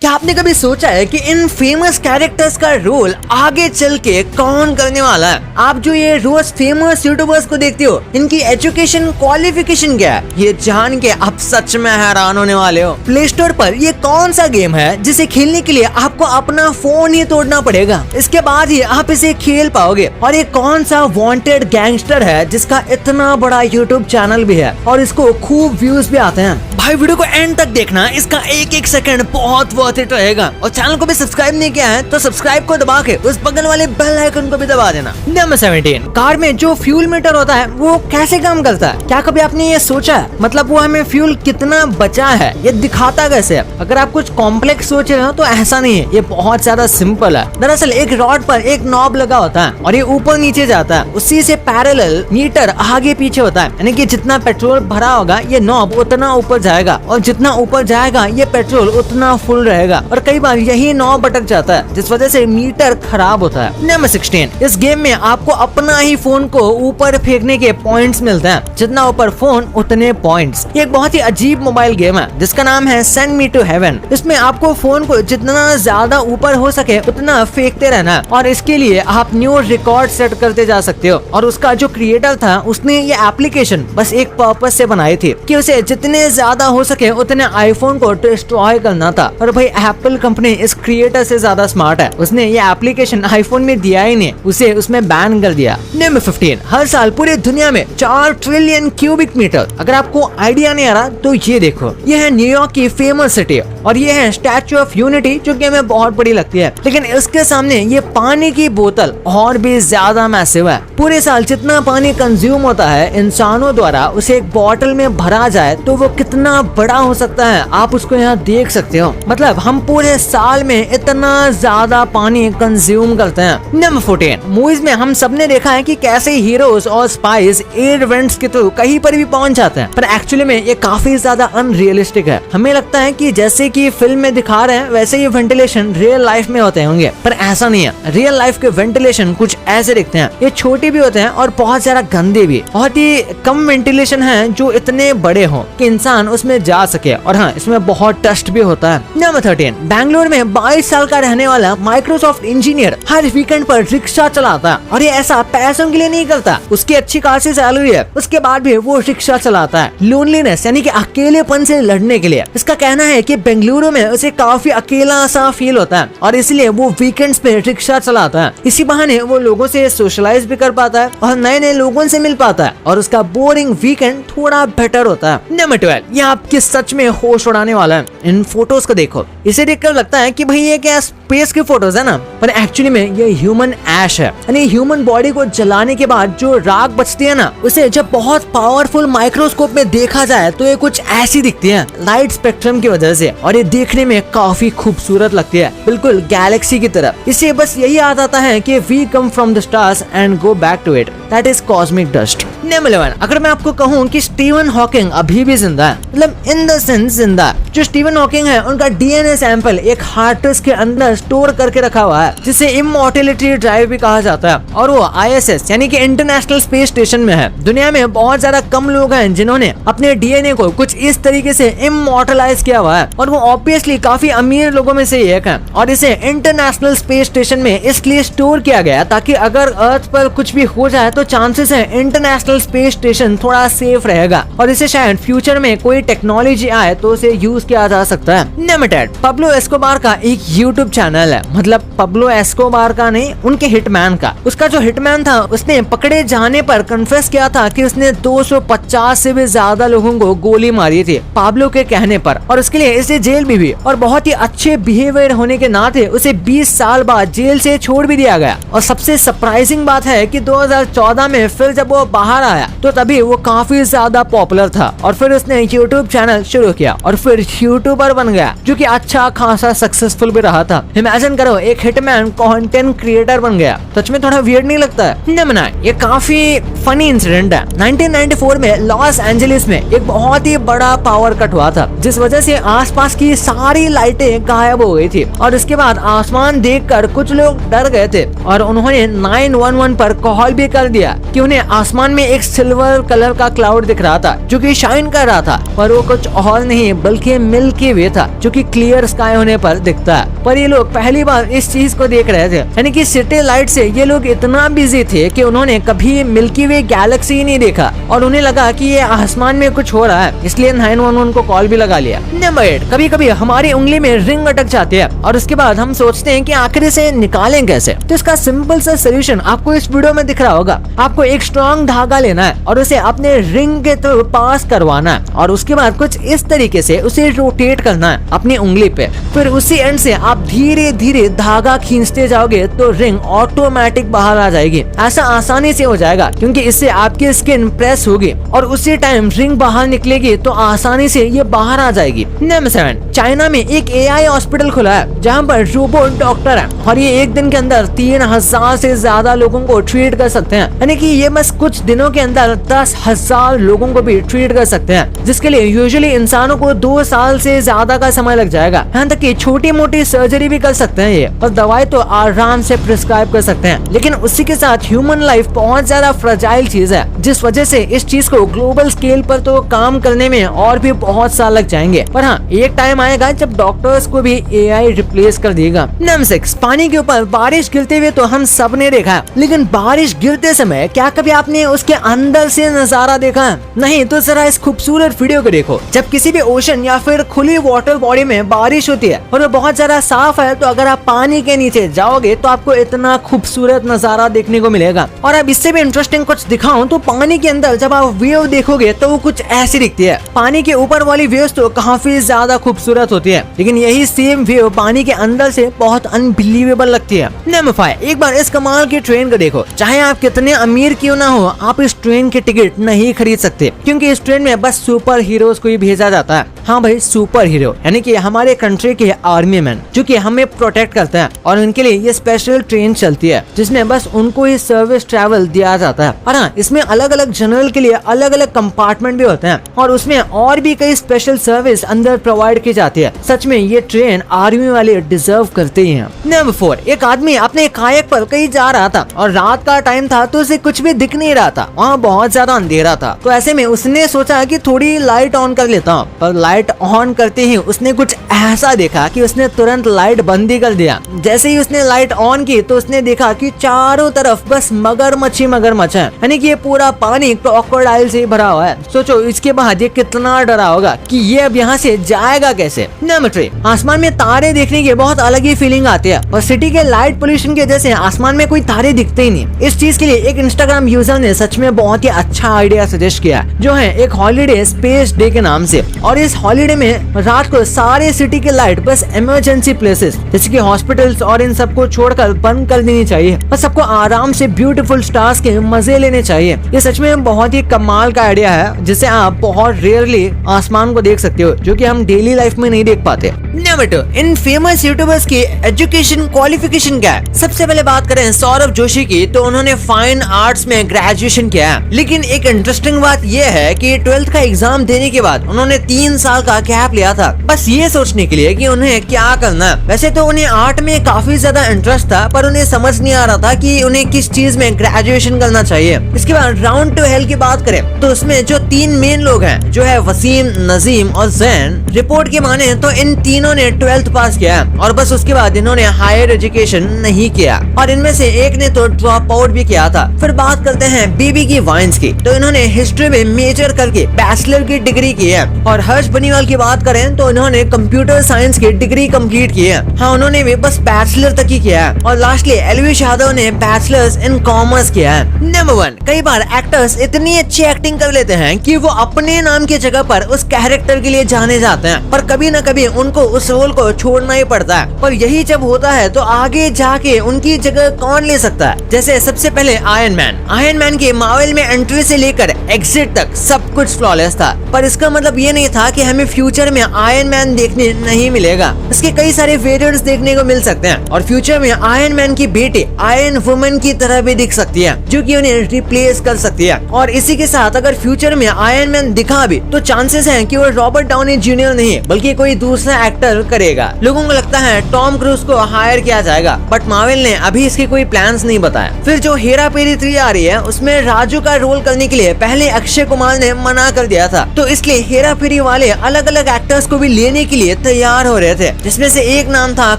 क्या आपने कभी सोचा है कि इन फेमस कैरेक्टर्स का रोल आगे चल के कौन करने वाला है? आप जो ये रोज फेमस यूट्यूबर्स को देखते हो, इनकी एजुकेशन क्वालिफिकेशन क्या है, ये जान के आप सच में हैरान होने वाले हो। प्ले स्टोर पर ये कौन सा गेम है जिसे खेलने के लिए आपको अपना फोन ही तोड़ना पड़ेगा, इसके बाद ही आप इसे खेल पाओगे? और ये कौन सा वांटेड गैंगस्टर है जिसका इतना बड़ा यूट्यूब चैनल भी है और इसको खूब व्यूज भी आते हैं? भाई वीडियो को एंड तक देखना, इसका एक एक सेकंड बहुत वर्थ इट रहेगा। और चैनल को भी सब्सक्राइब नहीं किया है तो सब्सक्राइब को दबा के उस बगल वाले बेल आइकन को भी दबा देना। नंबर 17, कार में जो फ्यूल मीटर होता है वो कैसे काम करता है? क्या कभी आपने ये सोचा है? मतलब वो हमें फ्यूल कितना बचा है ये दिखाता कैसे है? अगर आप कुछ कॉम्प्लेक्स सोच रहे हो तो ऐसा नहीं है, ये बहुत ज्यादा सिंपल है। दरअसल एक रॉड पर एक नॉब लगा होता है और ये ऊपर नीचे जाता है, उसी से पैरेलल मीटर आगे पीछे होता है, यानी कि जितना पेट्रोल भरा होगा ये नॉब उतना ऊपर जाएगा और जितना ऊपर जाएगा ये पेट्रोल उतना फुल रहेगा। और कई बार यही नॉब अटक जाता है जिस वजह से मीटर खराब होता है। नंबर 16, इस गेम में आपको अपना ही फोन को ऊपर फेंकने के पॉइंट्स मिलते हैं, जितना ऊपर फोन उतने पॉइंट्स। ये एक बहुत ही अजीब मोबाइल गेम है जिसका नाम है सेंड मी टू हेवन। इसमें आपको फोन को जितना ज्यादा ऊपर हो सके उतना फेंकते रहना है और इसके लिए आप न्यू रिकॉर्ड सेट करते जा सकते हो। और उसका जो क्रिएटर था उसने ये एप्लीकेशन बस एक पर्पस से बनाई थी कि उसे जितने ज्यादा हो सके उतने आईफोन को डिस्ट्रॉय करना था। और भाई एप्पल कंपनी इस क्रिएटर से ज्यादा स्मार्ट है, उसने ये एप्लीकेशन आईफोन में दिया ही नहीं, उसे उसमें बैन कर दिया। नंबर 15, हर साल पूरी दुनिया में 4 ट्रिलियन क्यूबिक मीटर। अगर आपको आइडिया नहीं आ रहा तो ये देखो, ये है न्यूयॉर्क की फेमस सिटी और ये है स्टैचू ऑफ यूनिटी जो कि हमें बहुत बड़ी लगती है, लेकिन इसके सामने ये पानी की बोतल और भी ज्यादा मैसिव है। पूरे साल जितना पानी कंज्यूम होता है इंसानों द्वारा उसे एक बोतल में भरा जाए तो वो कितना बड़ा हो सकता है आप उसको यहाँ देख सकते हो। मतलब हम पूरे साल में इतना ज्यादा पानी कंज्यूम करते हैं। नंबर 14, मूवीज में हम सबने देखा है कि कैसे हीरोज और स्पाइस एयर वेंट्स के थ्रू कहीं पर भी पहुंच जाते हैं, पर एक्चुअली में ये काफी ज्यादा अनरियलिस्टिक है। हमें लगता है कि जैसे कि फिल्म में दिखा रहे हैं वैसे ये वेंटिलेशन रियल लाइफ में होते होंगे, पर ऐसा नहीं है। रियल लाइफ के वेंटिलेशन कुछ ऐसे दिखते हैं, ये छोटे भी होते हैं और बहुत ज्यादा गंदे भी। बहुत ही कम वेंटिलेशन है जो इतने बड़े हो कि इंसान उसमें जा सके, और हाँ इसमें बहुत डस्ट भी होता है। नंबर 13, बैंगलोर में 22 साल का रहने वाला माइक्रोसॉफ्ट इंजीनियर हर वीकेंड पर रिक्शा चलाता है और ये ऐसा पैसों के लिए नहीं करता, उसकी अच्छी खासी सैलरी है उसके बाद भी वो रिक्शा चलाता है लोनलीनेस यानी कि अकेलेपन से लड़ने के लिए। इसका कहना है कि बेंगलुरु में उसे काफी अकेला सा फील होता है और इसलिए वो वीकेंड्स पे रिक्शा चलाता है। इसी बहाने वो लोगों से सोशलाइज भी कर पाता है और नए नए लोगों से मिल पाता है और उसका बोरिंग वीकेंड थोड़ा बेटर होता है। नंबर 12, ये आपके सच में होश उड़ाने वाला है। इन फोटोज को देखो, इसे देखकर लगता है कि भाई ये क्या स्पेस की फोटोज है ना, पर एक्चुअली में ये ह्यूमन ऐश है, यानी ह्यूमन बॉडी को जलाने के बाद जो राख बचती है ना, उसे जब बहुत पावरफुल माइक्रोस्कोप में देखा जाए तो ये कुछ ऐसी दिखती है लाइट स्पेक्ट्रम की वजह से, और ये देखने में काफी खूबसूरत लगती है, बिल्कुल गैलेक्सी की तरह। इससे बस यही याद आता है कि we come from the stars and go back to it, that is cosmic dust. Number 11, अगर मैं आपको कहूँ कि स्टीवन हॉकिंग अभी भी जिंदा है, मतलब इन द सेंस जिंदा, जो स्टीवन हॉकिंग है उनका डीएनए सैंपल एक हार्ड डिस्क के अंदर स्टोर करके रखा हुआ है जिसे इमॉर्टेलिटी ड्राइव भी कहा जाता है, और वो ISS यानी कि इंटरनेशनल स्पेस स्टेशन में है। दुनिया में बहुत ज्यादा कम लोग हैं जिन्होंने अपने डीएनए को कुछ इस तरीके से इमॉर्टलाइज किया हुआ है, और वो ऑब्वियसली काफी अमीर लोगों में से एक है, और इसे इंटरनेशनल स्पेस स्टेशन में इसलिए स्टोर किया गया ताकि अगर अर्थ पर कुछ भी हो जाए तो चांसेस है इंटरनेशनल स्पेस स्टेशन थोड़ा सेफ रहेगा, और इसे शायद फ्यूचर में कोई टेक्नोलॉजी आए तो उसे यूज किया जा सकता है। नंबर 10, पब्लो एस्कोबार का एक यूट्यूब चैनल है, मतलब पब्लो एस्कोबार का नहीं, उनके हिटमैन का। उसका जो हिटमैन था उसने पकड़े जाने पर कन्फेस किया था कि उसने 250 से भी ज्यादा लोगों को गोली मारी थी पाब्लो के कहने पर, और उसके लिए इसे जेल भी हुई, और बहुत ही अच्छे बिहेवियर होने के नाते उसे 20 साल बाद जेल से छोड़ भी दिया गया। और सबसे सरप्राइजिंग बात है कि 2014 में फिर जब वो बाहर आया तो तभी वो काफी ज्यादा पॉपुलर था, और फिर उसने यूट्यूब चैनल शुरू किया और फिर यूट्यूबर बन गया जो कि अच्छा खासा सक्सेसफुल भी रहा था। इमेजिन करो, एक हिटमैन कंटेंट क्रिएटर बन गया। सच में थोड़ा वियर्ड नहीं लगता है? नंबर 9, ये काफी फनी इंसिडेंट है। 1994 में लॉस एंजलिस में एक बहुत ही बड़ा पावर कट हुआ था जिस वजह से आसपास की सारी लाइटें गायब हो गई थी, और इसके बाद आसमान देखकर कुछ लोग डर गए थे और उन्होंने 911 पर कॉल भी कर दिया कि उन्हें आसमान में एक सिल्वर कलर का क्लाउड दिख रहा था जो कि शाइन कर रहा था, पर वो कुछ और नहीं बल्कि मिल्की वे था जो कि क्लियर स्काई होने पर दिखता है। पर ये लोग पहली बार इस चीज को देख रहे थे, यानी कि सिटी लाइट से ये लोग इतना बिजी थे कि उन्होंने कभी मिल्की वे गैलेक्सी नहीं देखा और उन्हें लगा कि ये आसमान में कुछ हो रहा है, इसलिए 911 को कॉल भी लगा लिया। नंबर 8, कभी कभी हमारी उंगली में रिंग अटक जाती है और उसके बाद हम सोचते हैं कि आखिर इसे निकालें कैसे। तो इसका सिंपल सा सोल्यूशन आपको इस वीडियो में दिख रहा होगा। आपको एक स्ट्रॉन्ग धागा लेना है और उसे अपने रिंग के थ्रू पास करवाना है और उसके बाद कुछ इस तरीके से उसे रोटेट करना है अपनी उंगली पे। फिर उसी एंड से आप धीरे धीरे धागा खींचते जाओगे तो रिंग ऑटोमेटिक बाहर आ जाएगी। ऐसा आसानी से हो जाएगा क्योंकि इससे आपकी स्किन प्रेस होगी और उसी टाइम रिंग बाहर निकलेगी तो आसानी से ये बाहर आ जाएगी। नंबर 7, चाइना में एक AI हॉस्पिटल खुला है जहाँ पर रोबोट डॉक्टर है और ये एक दिन के अंदर 3000 से ज्यादा लोगों को ट्रीट कर सकते हैं, यानी कि ये बस कुछ दिनों के अंदर 10,000 लोगों को भी ट्रीट कर सकते हैं, जिसके लिए यूजुअली इंसानों को 2 साल से ज्यादा का समय लग जाएगा। यहाँ तक कि छोटी मोटी सर्जरी भी कर सकते हैं ये, और दवाई तो आराम से प्रिस्क्राइब कर सकते हैं। लेकिन उसी के साथ ह्यूमन लाइफ बहुत ज्यादा फ्रेजाइल चीज है, जिस वजह से इस चीज को ग्लोबल स्केल पर तो काम करने में और भी बहुत साल लग जाएंगे। पर हाँ, एक टाइम आएगा जब डॉक्टर्स को भी AI रिप्लेस कर देगा। नंबर 6, पानी के ऊपर बारिश गिरते हुए तो हम सब ने देखा, लेकिन बारिश गिरते समय क्या कभी आपने उसके अंदर से नजारा देखा? नहीं तो जरा इस खूबसूरत वीडियो को देखो। जब किसी भी ओशन या फिर खुली वाटर बॉडी में बारिश होती है और वो बहुत ज्यादा साफ है, तो अगर आप पानी के नीचे जाओगे तो आपको इतना खूबसूरत नजारा देखने को मिलेगा। और अब इससे भी इंटरेस्टिंग कुछ दिखाऊं तो पानी के अंदर जब आप वेव देखोगे तो वो कुछ ऐसी दिखती है। पानी के ऊपर वाली वेव्स तो काफी ज्यादा खूबसूरत होती है, लेकिन यही सेम वेव पानी के अंदर से बहुत अनबिलीवेबल लगती है। नंबर 5, एक बार इस कमाल की ट्रेन को देखो। चाहे आप कितने अमीर क्यों ना हो, आप इस ट्रेन की टिकट नहीं खरीद सकते, क्योंकि इस ट्रेन में बस सुपर हीरोज को ही भेजा जाता है। हाँ भाई, सुपर हीरो यानी कि हमारे कंट्री के आर्मी मैन जो कि हमें प्रोटेक्ट करते हैं, और उनके लिए ये स्पेशल ट्रेन चलती है जिसमें बस उनको ही सर्विस ट्रैवल दिया जाता है। और हाँ, इसमें अलग अलग जनरल के लिए अलग अलग कंपार्टमेंट भी होते हैं और उसमें और भी कई स्पेशल सर्विस अंदर प्रोवाइड की जाती है। सच में ये ट्रेन आर्मी वाले डिजर्व करते ही हैं। नंबर 4, एक आदमी अपने कायक पर कहीं जा रहा था और रात का टाइम था तो उसे कुछ भी दिख नहीं रहा था, वहाँ बहुत ज्यादा अंधेरा था। तो ऐसे में उसने सोचा कि थोड़ी लाइट ऑन कर लेता हूँ, पर लाइट ऑन करते ही उसने कुछ ऐसा देखा कि उसने तुरंत लाइट बंद ही कर दिया। जैसे ही उसने लाइट ऑन की तो उसने देखा कि चारों तरफ बस मगरमच्छ ही मगरमच्छ है, यानी कि ये पूरा पानी क्रोकोडाइल से भरा हुआ है। सोचो इसके बाद ये कितना डरा होगा कि ये अब यहाँ से जाएगा कैसे। नंबर 3, आसमान में तारे देखने की बहुत अलग ही फीलिंग आती है और सिटी के लाइट पोल्यूशन की वजह से आसमान में कोई तारे दिखते ही नहीं। इस चीज के लिए एक इंस्टाग्राम यूजर ने सच में बहुत ही अच्छा आइडिया सजेस्ट किया, जो है एक हॉलीडे स्पेस डे के नाम से। और इस हॉलीडे में रात को सारे सिटी के लाइट बस इमरजेंसी प्लेसेस जैसे कि हॉस्पिटल्स और इन सबको छोड़कर बंद कर देनी चाहिए और सबको आराम से ब्यूटीफुल स्टार्स के मजे लेने चाहिए। ये सच में बहुत ही कमाल का आइडिया है, जिसे आप बहुत रेयरली आसमान को देख सकते हो, जो कि हम डेली लाइफ में नहीं देख पाते। नंबर 2, इन फेमस यूट्यूबर्स की एजुकेशन क्वालिफिकेशन क्या है? सबसे पहले बात करें सौरभ जोशी की, तो उन्होंने फाइन आर्ट्स में ग्रेजुएशन किया है। लेकिन एक इंटरेस्टिंग बात यह है कि 12th का एग्जाम देने के बाद उन्होंने 3 साल का गैप लिया था, बस ये सोचने के लिए कि उन्हें क्या करना है। वैसे तो उन्हें आर्ट में काफी ज्यादा इंटरेस्ट था, पर उन्हें समझ नहीं आ रहा था कि उन्हें किस चीज में ग्रेजुएशन करना चाहिए। इसके बाद राउंड 2 हेल की बात करें तो उसमें जो 3 मेन लोग हैं, जो है वसीम, नजीम और जैन, रिपोर्ट की माने तो इन तीनों ने 12th पास किया और बस उसके बाद इन्होंने हायर एजुकेशन नहीं किया, और इनमें से एक ने तो ड्रॉप आउट भी किया था। फिर बात करते हैं बीबी की वाइन्स की, तो इन्होंने हिस्ट्री में मेजर करके बैचलर की डिग्री की है। और हर्ष बनीवाल की बात करें तो इन्होंने कंप्यूटर साइंस की डिग्री कंप्लीट की है। हाँ, उन्होंने भी बस बैचलर तक ही किया है। और लास्टली एलविश यादव ने बैचलर्स इन कॉमर्स किया है। नंबर 1, कई बार एक्टर्स इतनी अच्छी एक्टिंग कर लेते हैं कि वो अपने नाम की जगह पर उस कैरेक्टर के लिए जाने जाते हैं, पर कभी न कभी उनको उस रोल को छोड़ना ही पड़ता है। पर यही जब होता है तो आगे जाके उनकी जगह कौन ले सकता है? जैसे सबसे पहले आयरन मैन की मार्वल में एंट्री से लेकर एग्जिट तक सब कुछ फ्लॉलेस था, पर इसका मतलब ये नहीं था कि हमें फ्यूचर में आयरन मैन देखने नहीं मिलेगा। इसके कई सारे वेरिएंट्स देखने को मिल सकते हैं और फ्यूचर में आयरन मैन की बेटी आयरन वुमन की तरह भी दिख सकती है, जो कि उन्हें रिप्लेस कर सकती है। और इसी के साथ अगर फ्यूचर में आयरन मैन दिखा भी तो चांसेस हैं कि वो रॉबर्ट डाउनी जूनियर नहीं बल्कि कोई दूसरा एक्टर करेगा। लोगों को लगता है टॉम क्रूज को हायर किया जाएगा, बट मार्वल ने अभी इसके कोई प्लान्स नहीं बताया। फिर जो हेरा फेरी 3 आ रही है उसमें राजू का रोल करने के लिए पहले अक्षय कुमार ने मना कर दिया था, तो इसलिए हेरा फेरी वाले अलग अलग एक्टर्स को भी लेने के लिए तैयार हो रहे थे, जिसमें से एक नाम था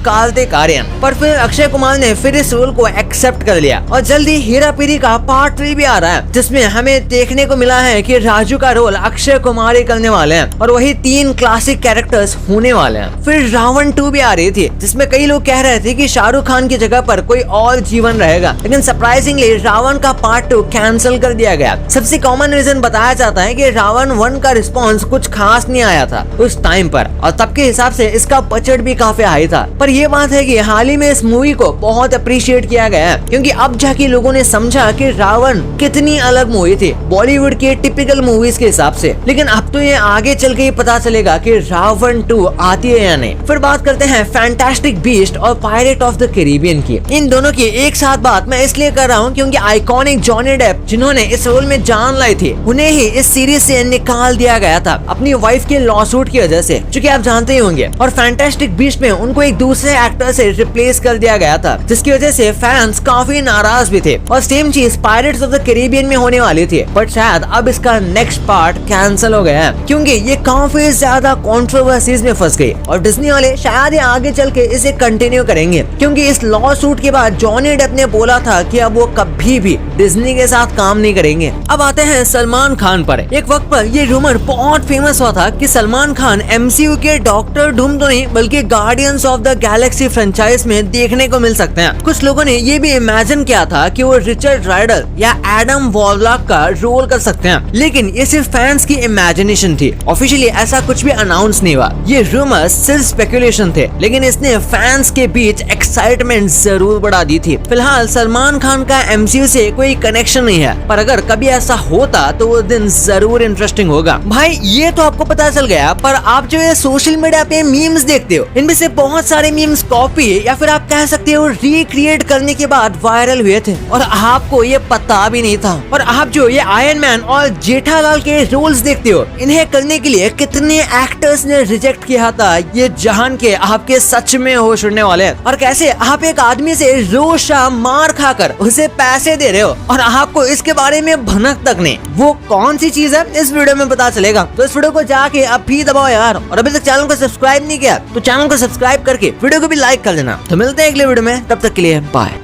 कार्तिक आर्यन। पर फिर अक्षय कुमार ने फिर इस रोल को एक्सेप्ट कर लिया और जल्दी हेरा फेरी का पार्ट 3 भी आ रहा है, जिसमें हमें देखने को मिला है कि राजू का रोल अक्षय कुमार ही करने वाले हैं और वही 3 क्लासिक कैरेक्टर्स होने वाले हैं। फिर रावण 2 भी आ रही थी, जिसमें कई लोग कह रहे थे कि शाहरुख खान की जगह पर कोई और जीवन रहेगा, लेकिन सरप्राइजिंगली रावण का पार्ट 2 कैंसिल कर दिया गया। सबसे कॉमन रीजन बताया जाता है कि रावण 1 का रिस्पॉन्स कुछ खास नहीं आया था उस टाइम पर, और तब के हिसाब से इसका बजट भी काफी हाई था। पर ये बात है कि हाल ही में इस मूवी को बहुत अप्रिशिएट किया गया है, क्योंकि अब जाके लोगों ने समझा कि रावण कितनी अलग मूवी थी बॉलीवुड के टिपिकल मूवीज के हिसाब से। लेकिन अब तो ये आगे चल के पता चलेगा कि रावण 2 आती है या नहीं। फिर बात करते हैं फैंटास्टिक बीस्ट और पायरेट ऑफ द कैरिबियन की। इन दोनों की एक साथ बात मैं इसलिए कर रहा हूँ क्योंकि आइकॉनिक जॉनी डेप जिन्होंने इस रोल में जान लाई थी, उन्हें ही इस सीरीज से निकाल दिया गया था अपनी वाइफ के लॉसूट की वजह से, जो कि आप जानते ही होंगे। और फैंटास्टिक बीस्ट में उनको एक दूसरे एक्टर से रिप्लेस कर दिया गया था, जिसकी वजह से फैंस काफी नाराज भी थे। और सेम चीज पायरेट्स ऑफ द कैरिबियन में होने वाली थी, बट शायद अब इसका नेक्स्ट पार्ट कैंसिल हो गया है क्योंकि ये काफी ज्यादा कंट्रोवर्सीज में फंस गई और डिज्नी वाले शायद आगे चल के इसे कंटिन्यू करेंगे, क्योंकि इस लॉ सूट के बाद जॉनी डेप ने बोला था कि अब वो कभी भी डिज्नी के साथ काम नहीं करेंगे। अब आते हैं सलमान खान पर। एक वक्त पर ये रूमर बहुत फेमस हुआ था कि सलमान खान MCU के डॉक्टर डूम तो नहीं बल्कि guardians of the Galaxy franchise में देखने को मिल सकते हैं। कुछ लोगों ने ये भी इमेजिन किया था कि वो रिचर्ड राइडल या एडम वॉरलॉक का रोल कर सकते हैं, लेकिन ये सिर्फ फैंस की इमेजिनेशन थी। ऑफिशियली ऐसा कुछ भी अनाउंस नहीं हुआ, ये रूमर्स सिर्फ स्पेकुलेशन थे, लेकिन इसने फैंस के बीच एक्साइटमेंट जरूर बढ़ा दी थी। फिलहाल सलमान खान का MCU से कोई कनेक्शन नहीं है, पर अगर कभी ऐसा होता तो वो दिन जरूर इंटरेस्टिंग होगा। भाई ये तो आपको पता चल गया, पर आप जो ये सोशल मीडिया पे मीम्स देखते हो, इनमें से बहुत सारे मीम्स कॉपी या फिर आप कह सकते हो रिक्रिएट करने के बाद वायरल हुए थे और आपको ये पता भी नहीं था। और आप जो ये आयरन मैन और जेठालाल के रोल्स देखते हो, इन्हें करने के लिए कितने एक्टर्स ने रिजेक्ट किया था, ये जान के आपके सच में होश उड़ने वाले हैं। और कैसे आप एक आदमी से रोज शाम मार खाकर उसे पैसे दे रहे हो और आपको इसके बारे में भनक तक नहीं। वो कौन सी चीज है इस वीडियो में पता चलेगा, तो इस वीडियो को जाके अब भी दबाओ यार, और अभी तक चैनल को सब्सक्राइब नहीं किया तो चैनल को सब्सक्राइब करके वीडियो को भी लाइक कर देना। तो मिलते हैं अगले वीडियो में, तब तक के लिए बाय।